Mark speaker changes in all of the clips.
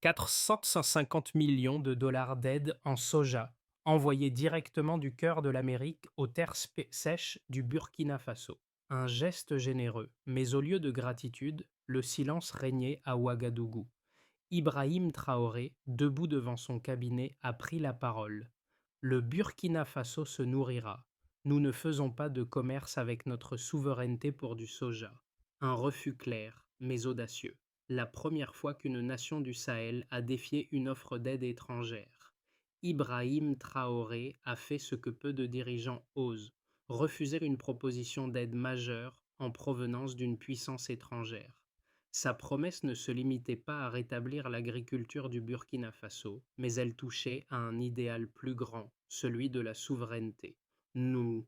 Speaker 1: 450 millions de dollars d'aide en soja, envoyés directement du cœur de l'Amérique aux terres sèches du Burkina Faso. Un geste généreux, mais au lieu de gratitude, le silence régnait à Ouagadougou. Ibrahim Traoré, debout devant son cabinet, a pris la parole. Le Burkina Faso se nourrira. Nous ne faisons pas de commerce avec notre souveraineté pour du soja. Un refus clair, mais audacieux. La première fois qu'une nation du Sahel a défié une offre d'aide étrangère. Ibrahim Traoré a fait ce que peu de dirigeants osent, refuser une proposition d'aide majeure en provenance d'une puissance étrangère. Sa promesse ne se limitait pas à rétablir l'agriculture du Burkina Faso, mais elle touchait à un idéal plus grand, celui de la souveraineté. Nous,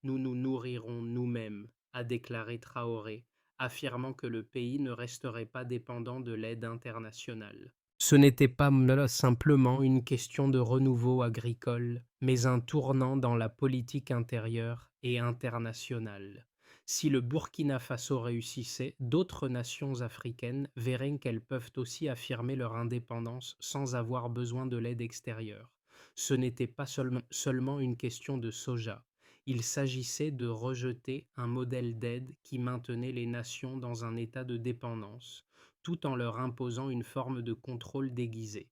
Speaker 1: nous nous nourrirons nous-mêmes, a déclaré Traoré, affirmant que le pays ne resterait pas dépendant de l'aide internationale. Ce n'était pas simplement une question de renouveau agricole, mais un tournant dans la politique intérieure et internationale. Si le Burkina Faso réussissait, d'autres nations africaines verraient qu'elles peuvent aussi affirmer leur indépendance sans avoir besoin de l'aide extérieure. Ce n'était pas seulement une question de soja. Il s'agissait de rejeter un modèle d'aide qui maintenait les nations dans un état de dépendance, tout en leur imposant une forme de contrôle déguisé.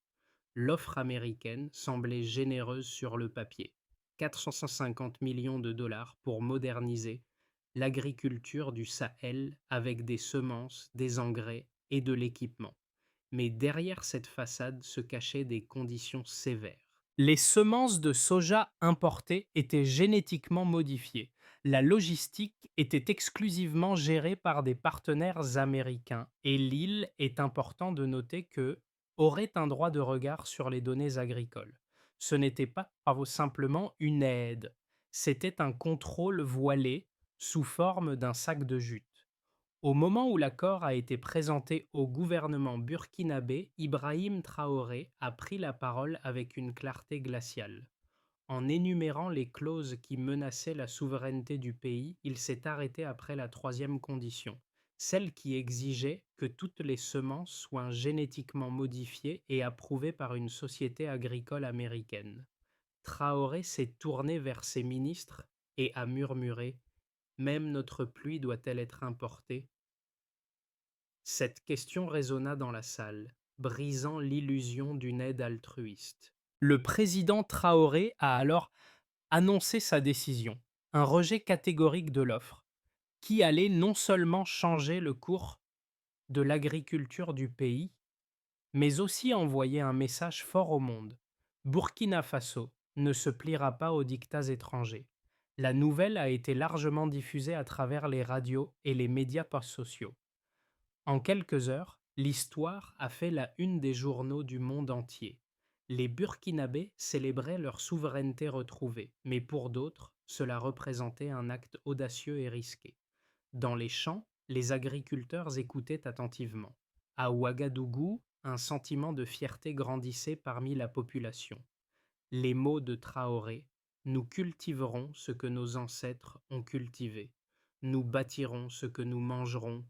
Speaker 1: L'offre américaine semblait généreuse sur le papier. 450 millions de dollars pour moderniser l'agriculture du Sahel avec des semences, des engrais et de l'équipement. Mais derrière cette façade se cachaient des conditions sévères. Les semences de soja importées étaient génétiquement modifiées. La logistique était exclusivement gérée par des partenaires américains et l'île est important de noter que aurait un droit de regard sur les données agricoles. Ce n'était pas simplement une aide, c'était un contrôle voilé sous forme d'un sac de jute. Au moment où l'accord a été présenté au gouvernement burkinabé, Ibrahim Traoré a pris la parole avec une clarté glaciale. En énumérant les clauses qui menaçaient la souveraineté du pays, il s'est arrêté après la troisième condition, celle qui exigeait que toutes les semences soient génétiquement modifiées et approuvées par une société agricole américaine. Traoré s'est tourné vers ses ministres et a murmuré: Même notre pluie doit-elle être importée? Cette question résonna dans la salle, brisant l'illusion d'une aide altruiste. Le président Traoré a alors annoncé sa décision, un rejet catégorique de l'offre, qui allait non seulement changer le cours de l'agriculture du pays, mais aussi envoyer un message fort au monde. Burkina Faso ne se pliera pas aux dictats étrangers. La nouvelle a été largement diffusée à travers les radios et les médias post-sociaux. En quelques heures, l'histoire a fait la une des journaux du monde entier. Les Burkinabés célébraient leur souveraineté retrouvée, mais pour d'autres, cela représentait un acte audacieux et risqué. Dans les champs, les agriculteurs écoutaient attentivement. À Ouagadougou, un sentiment de fierté grandissait parmi la population. Les mots de Traoré: Nous cultiverons ce que nos ancêtres ont cultivé. Nous bâtirons ce que nous mangerons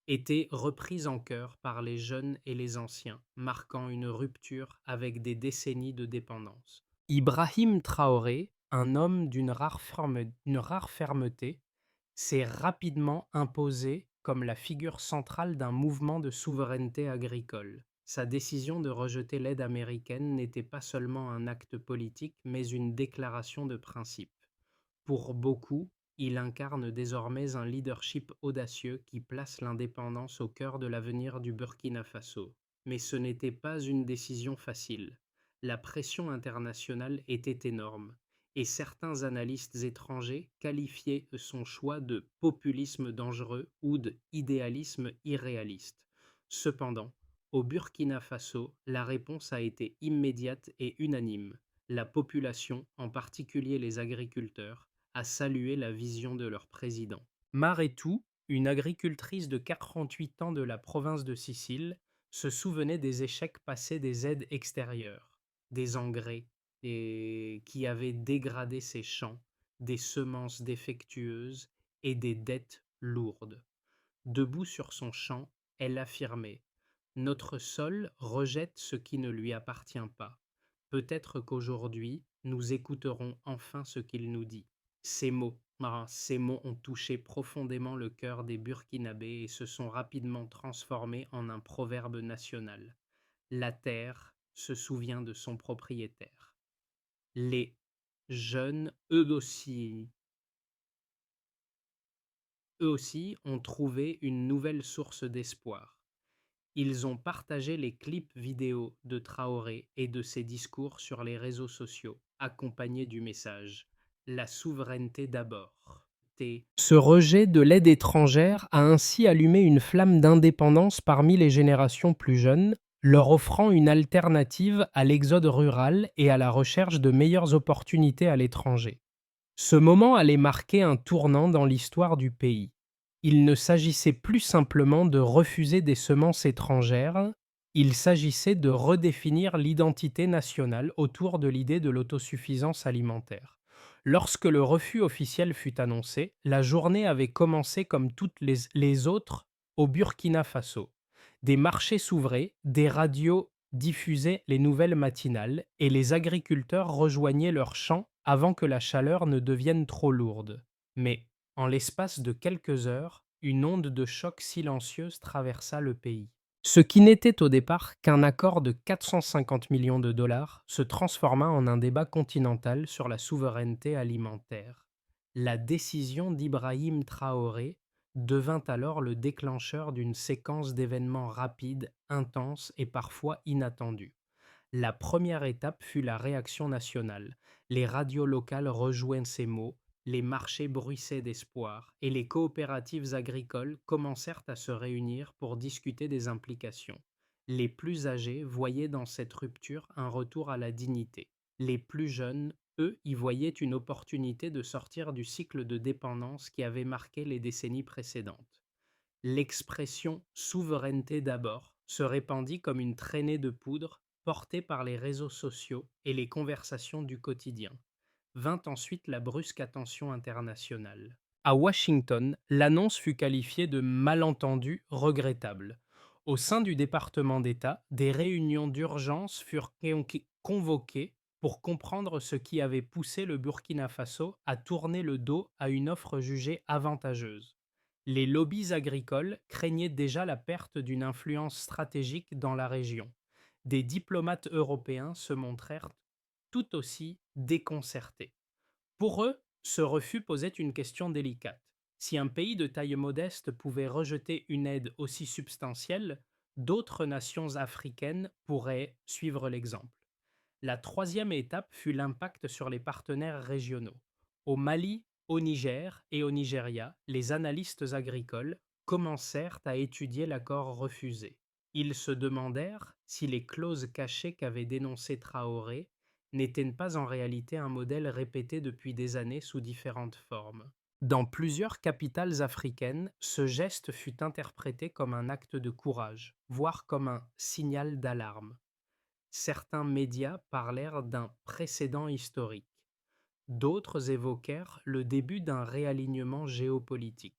Speaker 1: était reprise en chœur par les jeunes et les anciens, marquant une rupture avec des décennies de dépendance. Ibrahim Traoré, un homme d'une rare fermeté, s'est rapidement imposé comme la figure centrale d'un mouvement de souveraineté agricole. Sa décision de rejeter l'aide américaine n'était pas seulement un acte politique, mais une déclaration de principe. Pour beaucoup, il incarne désormais un leadership audacieux qui place l'indépendance au cœur de l'avenir du Burkina Faso. Mais ce n'était pas une décision facile. La pression internationale était énorme, et certains analystes étrangers qualifiaient son choix de populisme dangereux ou d'idéalisme irréaliste. Cependant, au Burkina Faso, la réponse a été immédiate et unanime. La population, en particulier les agriculteurs, à saluer la vision de leur président. Maretou, une agricultrice de 48 ans de la province de Sicile, se souvenait des échecs passés des aides extérieures, des engrais qui avaient dégradé ses champs, des semences défectueuses et des dettes lourdes. Debout sur son champ, elle affirmait: «Notre sol rejette ce qui ne lui appartient pas. Peut-être qu'aujourd'hui, nous écouterons enfin ce qu'il nous dit.» Ces mots ont touché profondément le cœur des Burkinabés et se sont rapidement transformés en un proverbe national. La terre se souvient de son propriétaire. Les jeunes, eux aussi ont trouvé une nouvelle source d'espoir. Ils ont partagé les clips vidéo de Traoré et de ses discours sur les réseaux sociaux, accompagnés du message: «La souveraineté d'abord.» Ce rejet de l'aide étrangère a ainsi allumé une flamme d'indépendance parmi les générations plus jeunes, leur offrant une alternative à l'exode rural et à la recherche de meilleures opportunités à l'étranger. Ce moment allait marquer un tournant dans l'histoire du pays. Il ne s'agissait plus simplement de refuser des semences étrangères, il s'agissait de redéfinir l'identité nationale autour de l'idée de l'autosuffisance alimentaire. Lorsque le refus officiel fut annoncé, la journée avait commencé comme toutes les autres au Burkina Faso. Des marchés s'ouvraient, des radios diffusaient les nouvelles matinales et les agriculteurs rejoignaient leurs champs avant que la chaleur ne devienne trop lourde. Mais, en l'espace de quelques heures, une onde de choc silencieuse traversa le pays. Ce qui n'était au départ qu'un accord de 450 millions de dollars se transforma en un débat continental sur la souveraineté alimentaire. La décision d'Ibrahim Traoré devint alors le déclencheur d'une séquence d'événements rapides, intenses et parfois inattendus. La première étape fut la réaction nationale. Les radios locales rejoignent ces mots, les marchés bruissaient d'espoir, et les coopératives agricoles commencèrent à se réunir pour discuter des implications. Les plus âgés voyaient dans cette rupture un retour à la dignité. Les plus jeunes, eux, y voyaient une opportunité de sortir du cycle de dépendance qui avait marqué les décennies précédentes. L'expression souveraineté d'abord se répandit comme une traînée de poudre portée par les réseaux sociaux et les conversations du quotidien. Vint ensuite la brusque attention internationale. À Washington, l'annonce fut qualifiée de malentendu regrettable. Au sein du département d'État, des réunions d'urgence furent convoquées pour comprendre ce qui avait poussé le Burkina Faso à tourner le dos à une offre jugée avantageuse. Les lobbies agricoles craignaient déjà la perte d'une influence stratégique dans la région. Des diplomates européens se montrèrent tout aussi déconcertés. Pour eux, ce refus posait une question délicate. Si un pays de taille modeste pouvait rejeter une aide aussi substantielle, d'autres nations africaines pourraient suivre l'exemple. La troisième étape fut l'impact sur les partenaires régionaux. Au Mali, au Niger et au Nigeria, les analystes agricoles commencèrent à étudier l'accord refusé. Ils se demandèrent si les clauses cachées qu'avait dénoncées Traoré n'étaient pas en réalité un modèle répété depuis des années sous différentes formes. Dans plusieurs capitales africaines, ce geste fut interprété comme un acte de courage, voire comme un signal d'alarme. Certains médias parlèrent d'un précédent historique. D'autres évoquèrent le début d'un réalignement géopolitique.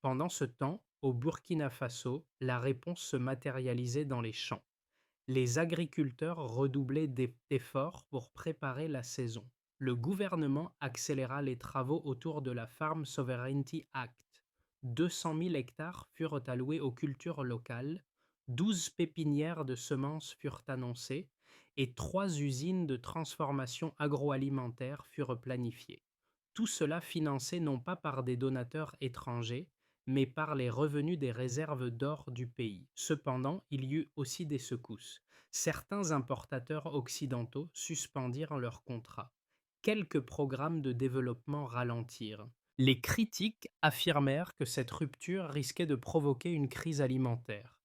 Speaker 1: Pendant ce temps, au Burkina Faso, la réponse se matérialisait dans les champs. Les agriculteurs redoublaient d'efforts pour préparer la saison. Le gouvernement accéléra les travaux autour de la Farm Sovereignty Act. 200 000 hectares furent alloués aux cultures locales, 12 pépinières de semences furent annoncées et 3 usines de transformation agroalimentaire furent planifiées. Tout cela financé non pas par des donateurs étrangers, mais par les revenus des réserves d'or du pays. Cependant, il y eut aussi des secousses. Certains importateurs occidentaux suspendirent leurs contrats. Quelques programmes de développement ralentirent. Les critiques affirmèrent que cette rupture risquait de provoquer une crise alimentaire.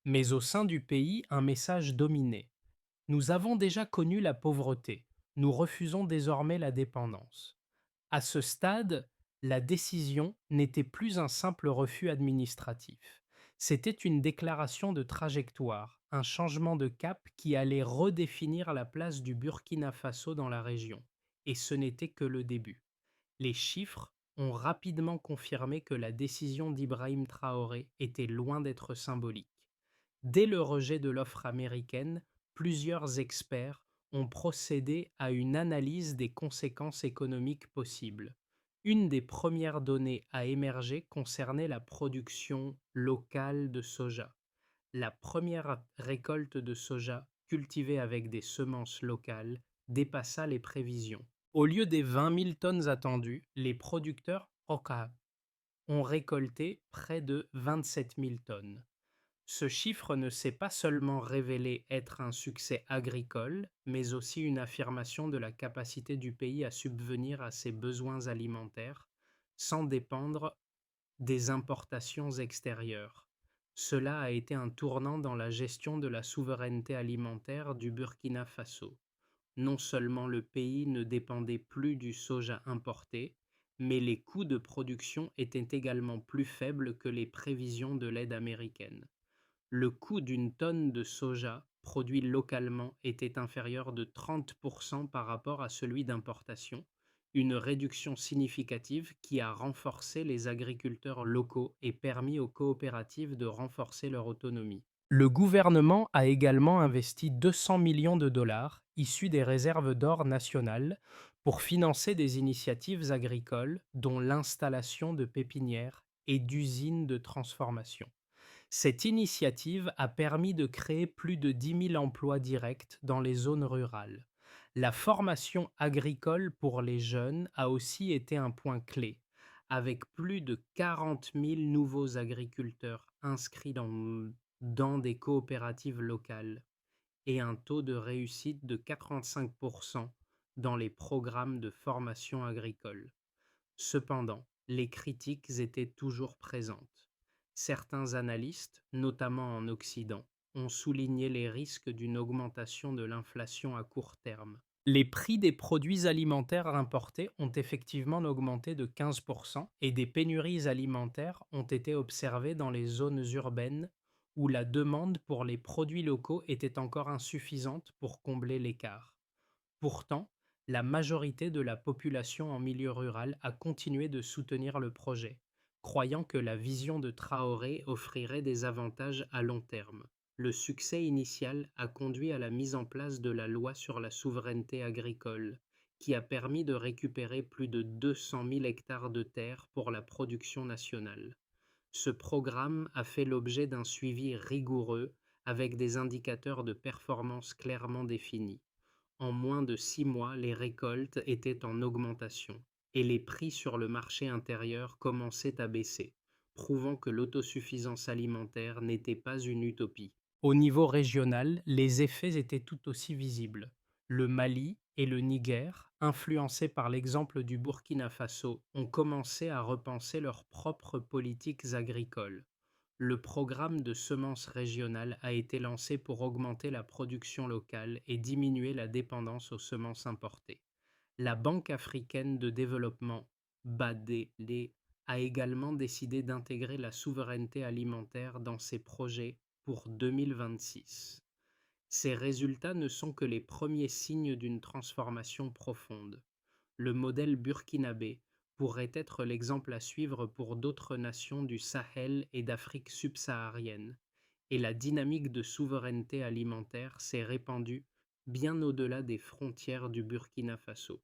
Speaker 1: Mais au sein du pays, un message dominait. Nous avons déjà connu la pauvreté. Nous refusons désormais la dépendance. À ce stade, la décision n'était plus un simple refus administratif. C'était une déclaration de trajectoire, un changement de cap qui allait redéfinir la place du Burkina Faso dans la région. Et ce n'était que le début. Les chiffres ont rapidement confirmé que la décision d'Ibrahim Traoré était loin d'être symbolique. Dès le rejet de l'offre américaine, plusieurs experts ont procédé à une analyse des conséquences économiques possibles. Une des premières données à émerger concernait la production locale de soja. La première récolte de soja cultivée avec des semences locales dépassa les prévisions. Au lieu des 20 000 tonnes attendues, les producteurs Oka ont récolté près de 27 000 tonnes. Ce chiffre ne s'est pas seulement révélé être un succès agricole, mais aussi une affirmation de la capacité du pays à subvenir à ses besoins alimentaires sans dépendre des importations extérieures. Cela a été un tournant dans la gestion de la souveraineté alimentaire du Burkina Faso. Non seulement le pays ne dépendait plus du soja importé, mais les coûts de production étaient également plus faibles que les prévisions de l'aide américaine. Le coût d'une tonne de soja produit localement était inférieur de 30% par rapport à celui d'importation, une réduction significative qui a renforcé les agriculteurs locaux et permis aux coopératives de renforcer leur autonomie. Le gouvernement a également investi 200 millions de dollars issus des réserves d'or nationales pour financer des initiatives agricoles dont l'installation de pépinières et d'usines de transformation. Cette initiative a permis de créer plus de 10 000 emplois directs dans les zones rurales. La formation agricole pour les jeunes a aussi été un point clé, avec plus de 40 000 nouveaux agriculteurs inscrits dans des coopératives locales et un taux de réussite de 85% dans les programmes de formation agricole. Cependant, les critiques étaient toujours présentes. Certains analystes, notamment en Occident, ont souligné les risques d'une augmentation de l'inflation à court terme. Les prix des produits alimentaires importés ont effectivement augmenté de 15% et des pénuries alimentaires ont été observées dans les zones urbaines où la demande pour les produits locaux était encore insuffisante pour combler l'écart. Pourtant, la majorité de la population en milieu rural a continué de soutenir le projet, croyant que la vision de Traoré offrirait des avantages à long terme. Le succès initial a conduit à la mise en place de la loi sur la souveraineté agricole, qui a permis de récupérer plus de 200 000 hectares de terre pour la production nationale. Ce programme a fait l'objet d'un suivi rigoureux avec des indicateurs de performance clairement définis. En moins de 6 mois, les récoltes étaient en augmentation et les prix sur le marché intérieur commençaient à baisser, prouvant que l'autosuffisance alimentaire n'était pas une utopie. Au niveau régional, les effets étaient tout aussi visibles. Le Mali et le Niger, influencés par l'exemple du Burkina Faso, ont commencé à repenser leurs propres politiques agricoles. Le programme de semences régionales a été lancé pour augmenter la production locale et diminuer la dépendance aux semences importées. La Banque africaine de développement, BADELE, a également décidé d'intégrer la souveraineté alimentaire dans ses projets pour 2026. Ces résultats ne sont que les premiers signes d'une transformation profonde. Le modèle burkinabé pourrait être l'exemple à suivre pour d'autres nations du Sahel et d'Afrique subsaharienne, et la dynamique de souveraineté alimentaire s'est répandue bien au-delà des frontières du Burkina Faso.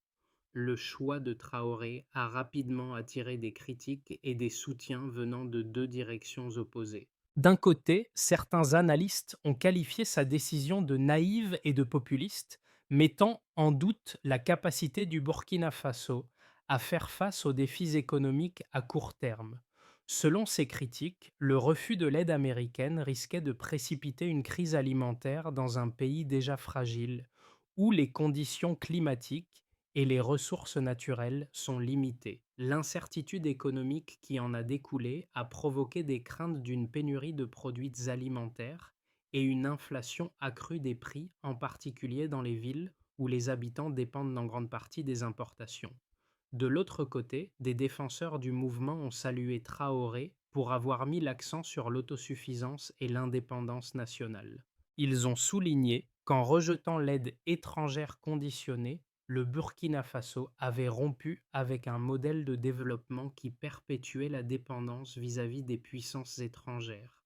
Speaker 1: Le choix de Traoré a rapidement attiré des critiques et des soutiens venant de deux directions opposées. D'un côté, certains analystes ont qualifié sa décision de naïve et de populiste, mettant en doute la capacité du Burkina Faso à faire face aux défis économiques à court terme. Selon ces critiques, le refus de l'aide américaine risquait de précipiter une crise alimentaire dans un pays déjà fragile, où les conditions climatiques et les ressources naturelles sont limitées. L'incertitude économique qui en a découlé a provoqué des craintes d'une pénurie de produits alimentaires et une inflation accrue des prix, en particulier dans les villes où les habitants dépendent en grande partie des importations. De l'autre côté, des défenseurs du mouvement ont salué Traoré pour avoir mis l'accent sur l'autosuffisance et l'indépendance nationale. Ils ont souligné qu'en rejetant l'aide étrangère conditionnée, Le Burkina Faso avait rompu avec un modèle de développement qui perpétuait la dépendance vis-à-vis des puissances étrangères.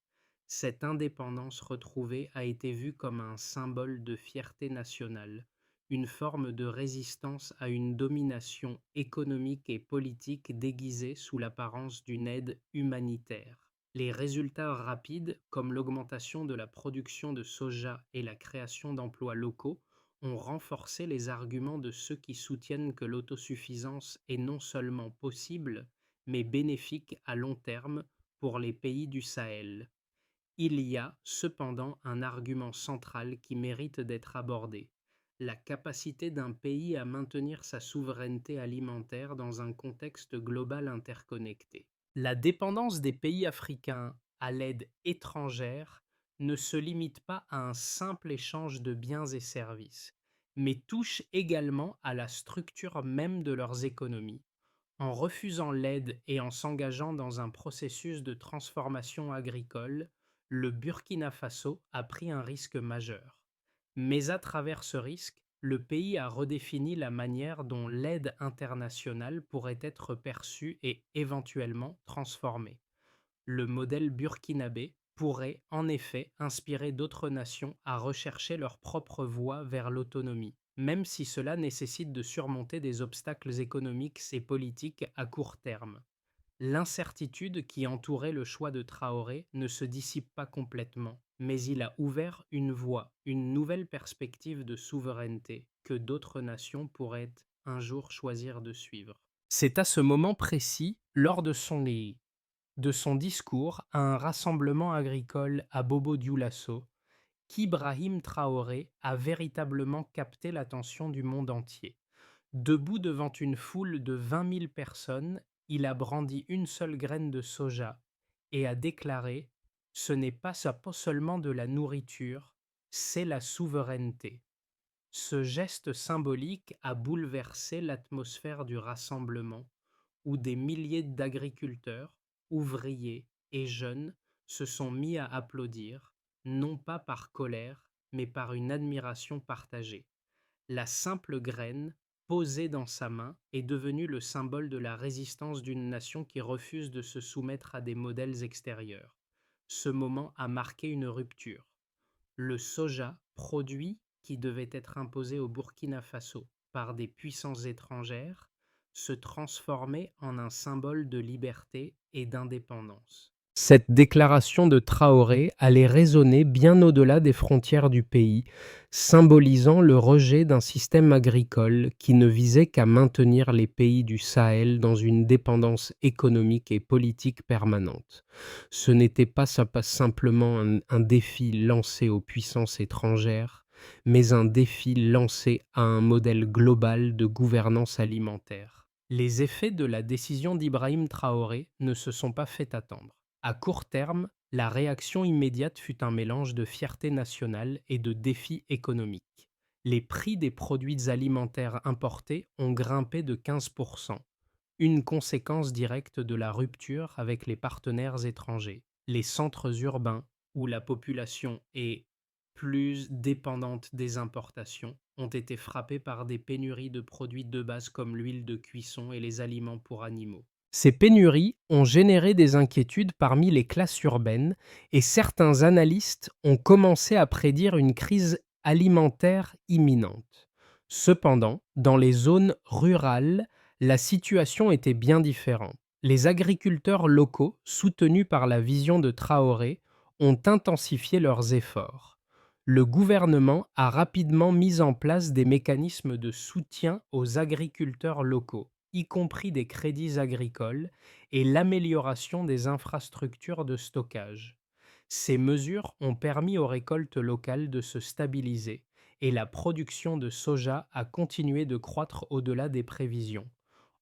Speaker 1: Cette indépendance retrouvée a été vue comme un symbole de fierté nationale, une forme de résistance à une domination économique et politique déguisée sous l'apparence d'une aide humanitaire. Les résultats rapides, comme l'augmentation de la production de soja et la création d'emplois locaux, ont renforcé les arguments de ceux qui soutiennent que l'autosuffisance est non seulement possible, mais bénéfique à long terme pour les pays du Sahel. Il y a cependant un argument central qui mérite d'être abordé: la capacité d'un pays à maintenir sa souveraineté alimentaire dans un contexte global interconnecté. La dépendance des pays africains à l'aide étrangère ne se limite pas à un simple échange de biens et services, mais touche également à la structure même de leurs économies. En refusant l'aide et en s'engageant dans un processus de transformation agricole, le Burkina Faso a pris un risque majeur. Mais à travers ce risque, le pays a redéfini la manière dont l'aide internationale pourrait être perçue et éventuellement transformée. Le modèle burkinabé pourrait en effet inspirer d'autres nations à rechercher leur propre voie vers l'autonomie, même si cela nécessite de surmonter des obstacles économiques et politiques à court terme. L'incertitude qui entourait le choix de Traoré ne se dissipe pas complètement, mais il a ouvert une voie, une nouvelle perspective de souveraineté que d'autres nations pourraient un jour choisir de suivre. C'est à ce moment précis, lors de son discours à un rassemblement agricole à Bobo-Dioulasso, qu'Ibrahim Traoré a véritablement capté l'attention du monde entier. Debout devant une foule de 20 000 personnes, il a brandi une seule graine de soja et a déclaré: ce n'est pas seulement de la nourriture, c'est la souveraineté. Ce geste symbolique a bouleversé l'atmosphère du rassemblement, où des milliers d'agriculteurs, ouvriers et jeunes se sont mis à applaudir, non pas par colère, mais par une admiration partagée. La simple graine, posée dans sa main, est devenue le symbole de la résistance d'une nation qui refuse de se soumettre à des modèles extérieurs. Ce moment a marqué une rupture. Le soja, produit qui devait être imposé au Burkina Faso par des puissances étrangères, se transformait en un symbole de liberté et d'indépendance. Cette déclaration de Traoré allait résonner bien au-delà des frontières du pays, symbolisant le rejet d'un système agricole qui ne visait qu'à maintenir les pays du Sahel dans une dépendance économique et politique permanente. Ce n'était pas simplement un défi lancé aux puissances étrangères, mais un défi lancé à un modèle global de gouvernance alimentaire. Les effets de la décision d'Ibrahim Traoré ne se sont pas fait attendre. À court terme, la réaction immédiate fut un mélange de fierté nationale et de défis économiques. Les prix des produits alimentaires importés ont grimpé de 15%, une conséquence directe de la rupture avec les partenaires étrangers. Les centres urbains, où la population est plus dépendante des importations, ont été frappés par des pénuries de produits de base comme l'huile de cuisson et les aliments pour animaux. Ces pénuries ont généré des inquiétudes parmi les classes urbaines et certains analystes ont commencé à prédire une crise alimentaire imminente. Cependant, dans les zones rurales, la situation était bien différente. Les agriculteurs locaux, soutenus par la vision de Traoré, ont intensifié leurs efforts. Le gouvernement a rapidement mis en place des mécanismes de soutien aux agriculteurs locaux, y compris des crédits agricoles et l'amélioration des infrastructures de stockage. Ces mesures ont permis aux récoltes locales de se stabiliser et la production de soja a continué de croître au-delà des prévisions.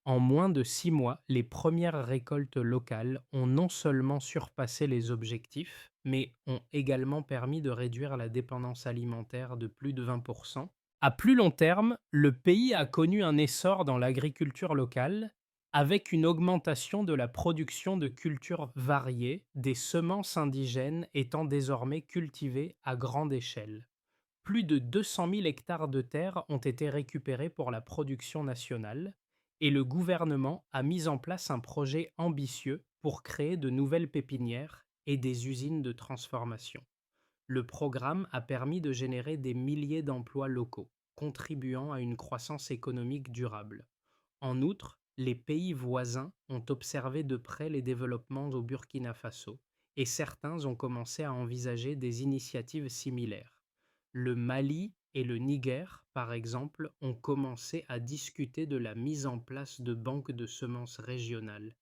Speaker 1: En moins de 6 mois, les premières récoltes locales ont non seulement surpassé les objectifs, mais ont également permis de réduire la dépendance alimentaire de plus de 20%. À plus long terme, le pays a connu un essor dans l'agriculture locale, avec une augmentation de la production de cultures variées, des semences indigènes étant désormais cultivées à grande échelle. Plus de 200 000 hectares de terre ont été récupérés pour la production nationale et le gouvernement a mis en place un projet ambitieux pour créer de nouvelles pépinières et des usines de transformation. Le programme a permis de générer des milliers d'emplois locaux, contribuant à une croissance économique durable. En outre, les pays voisins ont observé de près les développements au Burkina Faso et certains ont commencé à envisager des initiatives similaires. Le Mali et le Niger, par exemple, ont commencé à discuter de la mise en place de banques de semences régionales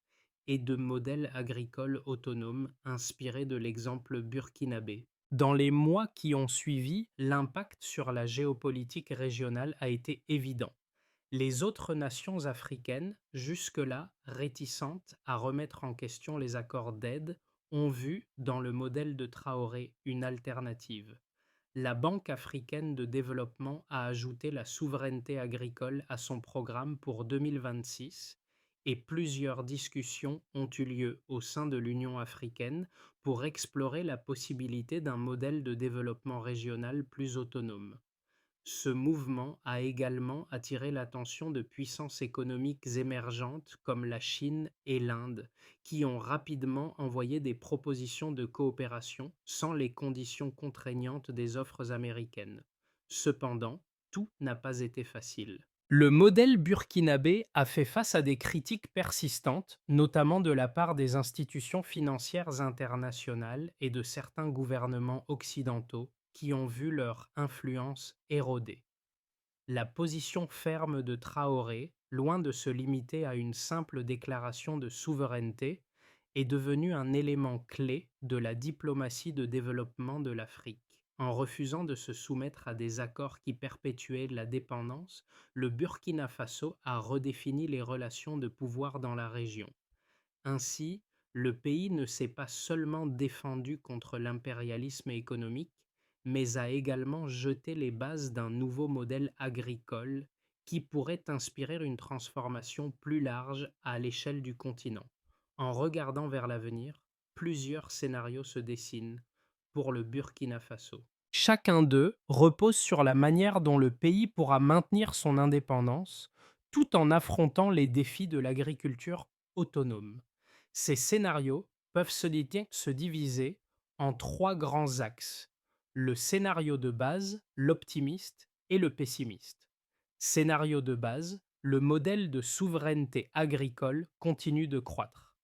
Speaker 1: et de modèles agricoles autonomes inspirés de l'exemple burkinabé. Dans les mois qui ont suivi, l'impact sur la géopolitique régionale a été évident. Les autres nations africaines, jusque-là réticentes à remettre en question les accords d'aide, ont vu dans le modèle de Traoré une alternative. La Banque africaine de développement a ajouté la souveraineté agricole à son programme pour 2026 et plusieurs discussions ont eu lieu au sein de l'Union africaine pour explorer la possibilité d'un modèle de développement régional plus autonome. Ce mouvement a également attiré l'attention de puissances économiques émergentes comme la Chine et l'Inde, qui ont rapidement envoyé des propositions de coopération sans les conditions contraignantes des offres américaines. Cependant, tout n'a pas été facile. Le modèle burkinabé a fait face à des critiques persistantes, notamment de la part des institutions financières internationales et de certains gouvernements occidentaux qui ont vu leur influence érodée. La position ferme de Traoré, loin de se limiter à une simple déclaration de souveraineté, est devenue un élément clé de la diplomatie de développement de l'Afrique. En refusant de se soumettre à des accords qui perpétuaient la dépendance, le Burkina Faso a redéfini les relations de pouvoir dans la région. Ainsi, le pays ne s'est pas seulement défendu contre l'impérialisme économique, mais a également jeté les bases d'un nouveau modèle agricole qui pourrait inspirer une transformation plus large à l'échelle du continent. En regardant vers l'avenir, plusieurs scénarios se dessinent pour le Burkina Faso. Chacun d'eux repose sur la manière dont le pays pourra maintenir son indépendance tout en affrontant les défis de l'agriculture autonome. Ces scénarios peuvent se diviser en trois grands axes: le scénario de base, l'optimiste et le pessimiste. Scénario de base, le modèle de souveraineté agricole continue de croître.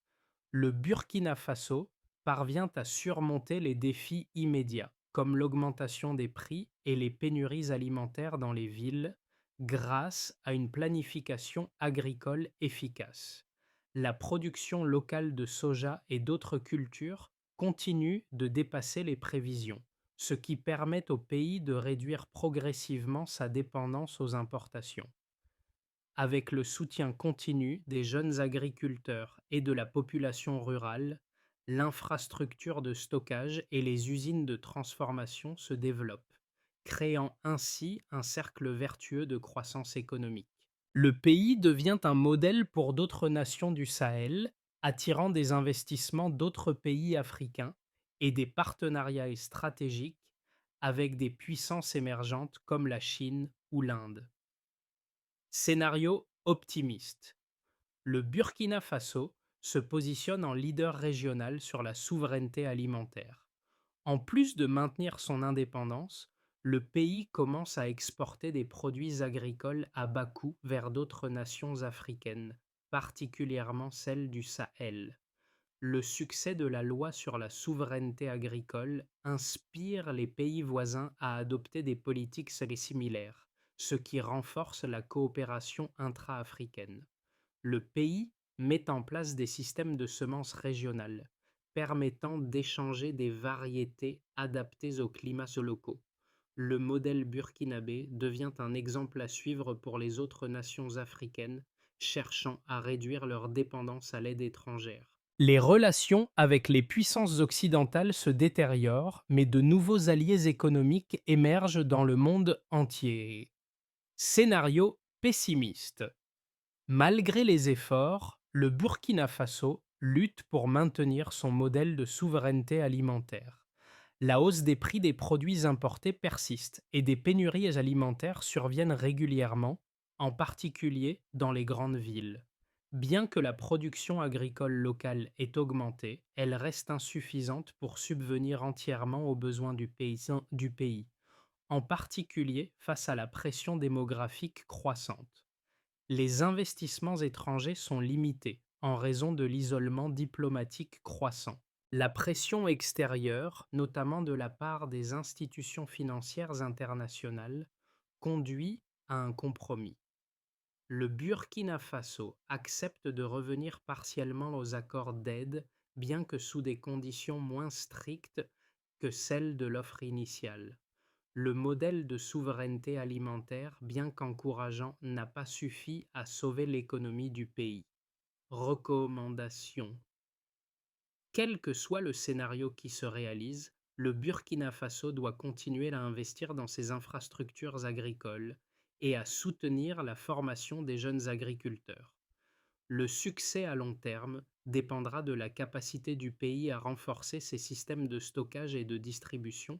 Speaker 1: Le Burkina Faso parvient à surmonter les défis immédiats, comme l'augmentation des prix et les pénuries alimentaires dans les villes, grâce à une planification agricole efficace. La production locale de soja et d'autres cultures continue de dépasser les prévisions, ce qui permet au pays de réduire progressivement sa dépendance aux importations. Avec le soutien continu des jeunes agriculteurs et de la population rurale, l'infrastructure de stockage et les usines de transformation se développent, créant ainsi un cercle vertueux de croissance économique. Le pays devient un modèle pour d'autres nations du Sahel, attirant des investissements d'autres pays africains et des partenariats stratégiques avec des puissances émergentes comme la Chine ou l'Inde. Scénario optimiste. Le Burkina Faso se positionne en leader régional sur la souveraineté alimentaire. En plus de maintenir son indépendance, le pays commence à exporter des produits agricoles à bas coût vers d'autres nations africaines, particulièrement celles du Sahel. Le succès de la loi sur la souveraineté agricole inspire les pays voisins à adopter des politiques similaires, ce qui renforce la coopération intra-africaine. Le pays met en place des systèmes de semences régionales, permettant d'échanger des variétés adaptées aux climats locaux. Le modèle burkinabé devient un exemple à suivre pour les autres nations africaines cherchant à réduire leur dépendance à l'aide étrangère. Les relations avec les puissances occidentales se détériorent, mais de nouveaux alliés économiques émergent dans le monde entier. Scénario pessimiste. Malgré les efforts, le Burkina Faso lutte pour maintenir son modèle de souveraineté alimentaire. La hausse des prix des produits importés persiste et des pénuries alimentaires surviennent régulièrement, en particulier dans les grandes villes. Bien que la production agricole locale ait augmenté, elle reste insuffisante pour subvenir entièrement aux besoins du pays, en particulier face à la pression démographique croissante. Les investissements étrangers sont limités en raison de l'isolement diplomatique croissant. La pression extérieure, notamment de la part des institutions financières internationales, conduit à un compromis. Le Burkina Faso accepte de revenir partiellement aux accords d'aide, bien que sous des conditions moins strictes que celles de l'offre initiale. Le modèle de souveraineté alimentaire, bien qu'encourageant, n'a pas suffi à sauver l'économie du pays. Recommandation. Quel que soit le scénario qui se réalise, le Burkina Faso doit continuer à investir dans ses infrastructures agricoles et à soutenir la formation des jeunes agriculteurs. Le succès à long terme dépendra de la capacité du pays à renforcer ses systèmes de stockage et de distribution,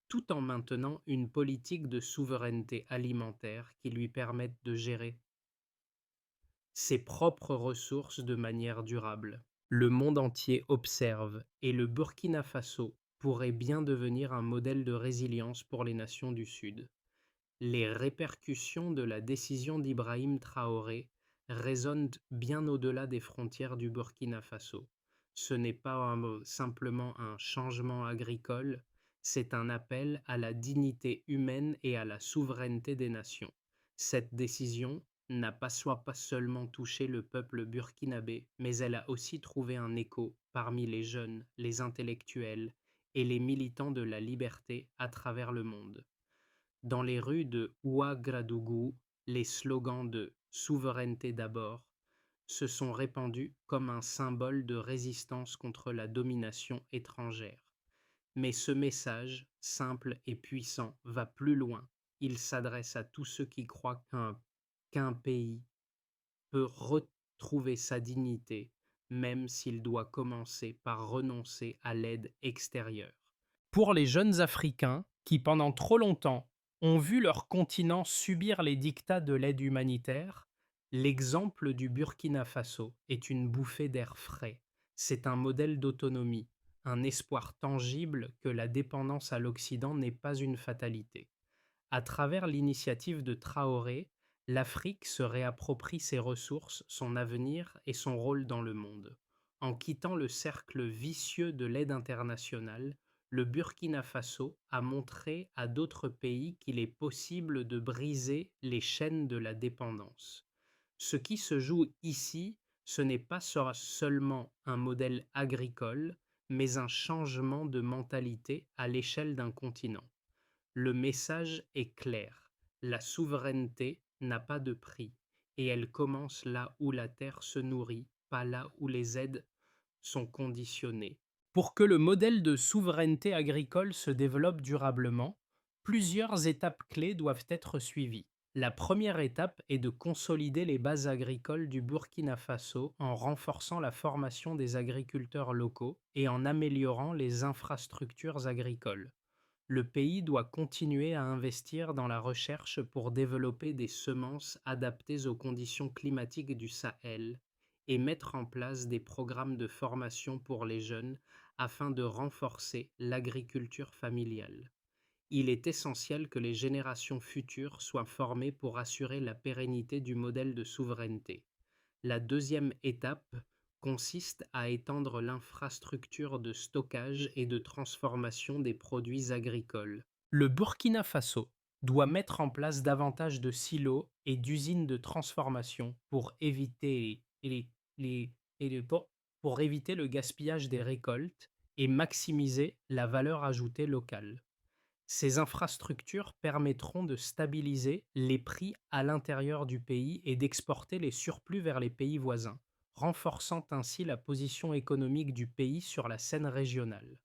Speaker 1: tout en maintenant une politique de souveraineté alimentaire qui lui permette de gérer ses propres ressources de manière durable. Le monde entier observe et le Burkina Faso pourrait bien devenir un modèle de résilience pour les nations du Sud. Les répercussions de la décision d'Ibrahim Traoré résonnent bien au-delà des frontières du Burkina Faso. Ce n'est pas simplement un changement agricole, c'est un appel à la dignité humaine et à la souveraineté des nations. Cette décision n'a pas seulement touché le peuple burkinabé, mais elle a aussi trouvé un écho parmi les jeunes, les intellectuels et les militants de la liberté à travers le monde. Dans les rues de Ouagadougou, les slogans de «Souveraineté d'abord» se sont répandus comme un symbole de résistance contre la domination étrangère. Mais ce message, simple et puissant, va plus loin. Il s'adresse à tous ceux qui croient qu'un pays peut retrouver sa dignité, même s'il doit commencer par renoncer à l'aide extérieure. Pour les jeunes Africains qui, pendant trop longtemps, ont vu leur continent subir les dictats de l'aide humanitaire, l'exemple du Burkina Faso est une bouffée d'air frais. C'est un modèle d'autonomie, un espoir tangible que la dépendance à l'Occident n'est pas une fatalité. À travers l'initiative de Traoré, l'Afrique se réapproprie ses ressources, son avenir et son rôle dans le monde. En quittant le cercle vicieux de l'aide internationale, le Burkina Faso a montré à d'autres pays qu'il est possible de briser les chaînes de la dépendance. Ce qui se joue ici, ce n'est pas seulement un modèle agricole, mais un changement de mentalité à l'échelle d'un continent. Le message est clair, la souveraineté n'a pas de prix et elle commence là où la terre se nourrit, pas là où les aides sont conditionnées. Pour que le modèle de souveraineté agricole se développe durablement, plusieurs étapes clés doivent être suivies. La première étape est de consolider les bases agricoles du Burkina Faso en renforçant la formation des agriculteurs locaux et en améliorant les infrastructures agricoles. Le pays doit continuer à investir dans la recherche pour développer des semences adaptées aux conditions climatiques du Sahel et mettre en place des programmes de formation pour les jeunes afin de renforcer l'agriculture familiale. Il est essentiel que les générations futures soient formées pour assurer la pérennité du modèle de souveraineté. La deuxième étape consiste à étendre l'infrastructure de stockage et de transformation des produits agricoles. Le Burkina Faso doit mettre en place davantage de silos et d'usines de transformation pour éviter pour éviter le gaspillage des récoltes et maximiser la valeur ajoutée locale. Ces infrastructures permettront de stabiliser les prix à l'intérieur du pays et d'exporter les surplus vers les pays voisins, renforçant ainsi la position économique du pays sur la scène régionale.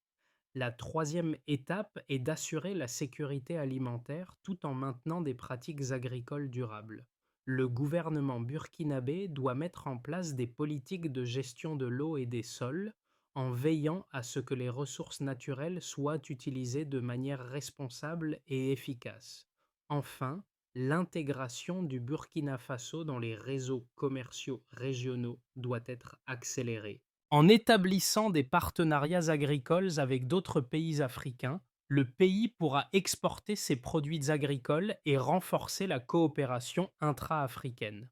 Speaker 1: La troisième étape est d'assurer la sécurité alimentaire tout en maintenant des pratiques agricoles durables. Le gouvernement burkinabé doit mettre en place des politiques de gestion de l'eau et des sols en veillant à ce que les ressources naturelles soient utilisées de manière responsable et efficace. Enfin, l'intégration du Burkina Faso dans les réseaux commerciaux régionaux doit être accélérée. En établissant des partenariats agricoles avec d'autres pays africains, le pays pourra exporter ses produits agricoles et renforcer la coopération intra-africaine.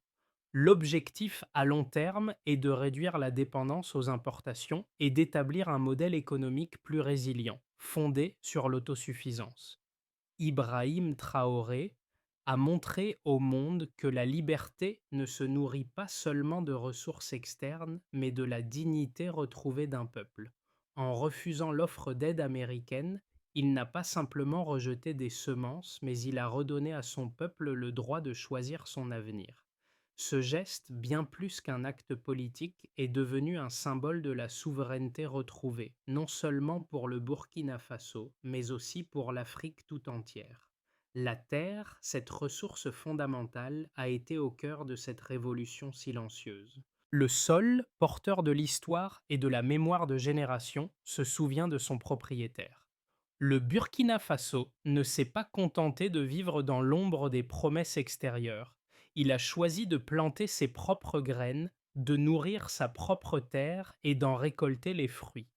Speaker 1: L'objectif à long terme est de réduire la dépendance aux importations et d'établir un modèle économique plus résilient, fondé sur l'autosuffisance. Ibrahim Traoré a montré au monde que la liberté ne se nourrit pas seulement de ressources externes, mais de la dignité retrouvée d'un peuple. En refusant l'offre d'aide américaine, il n'a pas simplement rejeté des semences, mais il a redonné à son peuple le droit de choisir son avenir. Ce geste, bien plus qu'un acte politique, est devenu un symbole de la souveraineté retrouvée, non seulement pour le Burkina Faso, mais aussi pour l'Afrique tout entière. La terre, cette ressource fondamentale, a été au cœur de cette révolution silencieuse. Le sol, porteur de l'histoire et de la mémoire de générations, se souvient de son propriétaire. Le Burkina Faso ne s'est pas contenté de vivre dans l'ombre des promesses extérieures. Il a choisi de planter ses propres graines, de nourrir sa propre terre et d'en récolter les fruits.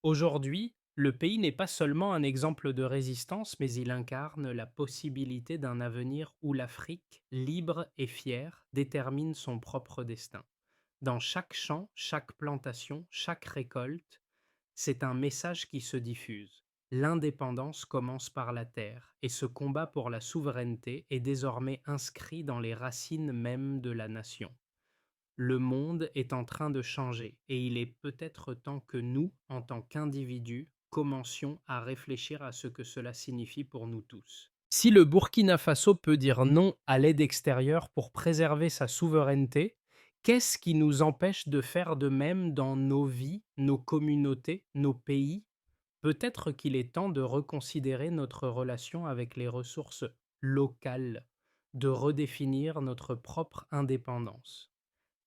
Speaker 1: Aujourd'hui, le pays n'est pas seulement un exemple de résistance, mais il incarne la possibilité d'un avenir où l'Afrique, libre et fière, détermine son propre destin. Dans chaque champ, chaque plantation, chaque récolte, c'est un message qui se diffuse. L'indépendance commence par la terre, et ce combat pour la souveraineté est désormais inscrit dans les racines mêmes de la nation. Le monde est en train de changer, et il est peut-être temps que nous, en tant qu'individus, commencions à réfléchir à ce que cela signifie pour nous tous. Si le Burkina Faso peut dire non à l'aide extérieure pour préserver sa souveraineté, qu'est-ce qui nous empêche de faire de même dans nos vies, nos communautés, nos pays? Peut-être qu'il est temps de reconsidérer notre relation avec les ressources locales, de redéfinir notre propre indépendance.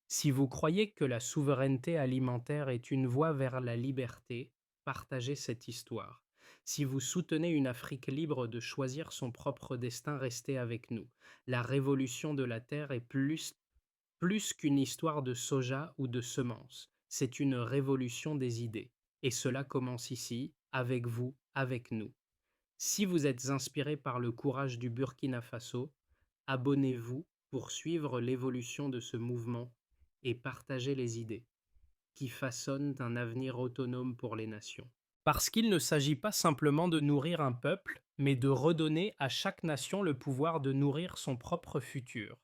Speaker 1: Si vous croyez que la souveraineté alimentaire est une voie vers la liberté, partagez cette histoire. Si vous soutenez une Afrique libre de choisir son propre destin, restez avec nous. La révolution de la terre est plus qu'une histoire de soja ou de semences. C'est une révolution des idées. Et cela commence ici, avec vous, avec nous. Si vous êtes inspiré par le courage du Burkina Faso, abonnez-vous pour suivre l'évolution de ce mouvement et partager les idées qui façonnent un avenir autonome pour les nations. Parce qu'il ne s'agit pas simplement de nourrir un peuple, mais de redonner à chaque nation le pouvoir de nourrir son propre futur.